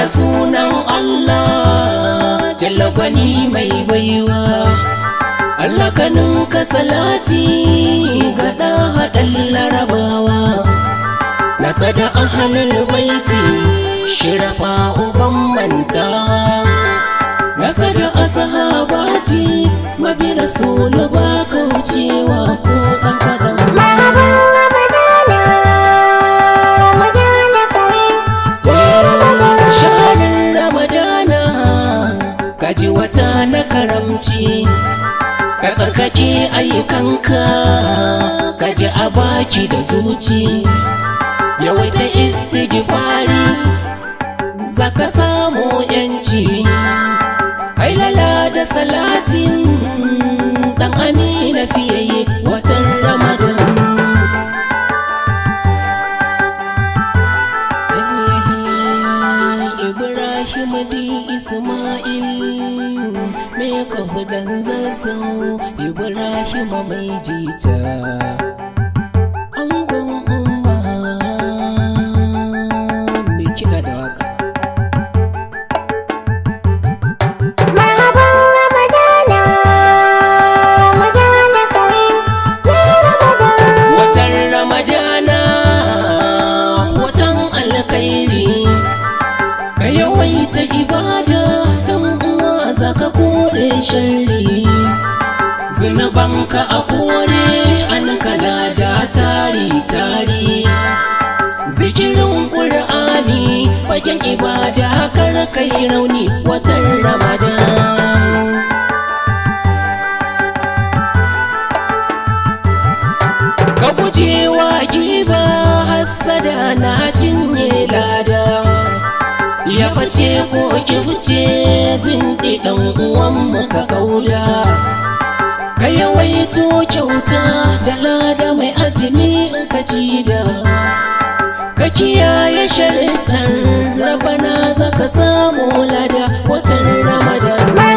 da sunan Allah jalla gwani mai baiwa. Allah kanin ka salati ga haɗin larabawa, nasa da ahalul baiti shirafa uban mantawa, nasa da ashabati mabi rasul ba kaucewa ko kankadan. Shaharin Ramadana kaji wata na karamci, ka tsarkake ayyukanka kaji a baki da zuci, yawaita istighfari zaka samu yanci. Hailala da salatin dan Amina fiyayye watan Ramadan. Ibrahim di Ismail me kafudan zazzau, Ibrahim mai jita angon umma me kiɗa da waka. Watan Ramadana watan alkhairi, ka yawaita ibada dan uwa zaka kore sharri, zunubanka a kore an kala da tari tari. Zikirin Qur'ani fagen ibada kar kai rauni watan Ramadan. Ka gujewa giba hassada na cinye lada, ya face ko kifce zindi dan uwan muka kauda. Ka yawaito kyauta da lada mai azumi in ka ci da, ka kiyaye sharuɗan rabana zaka samu lada watan Ramadan.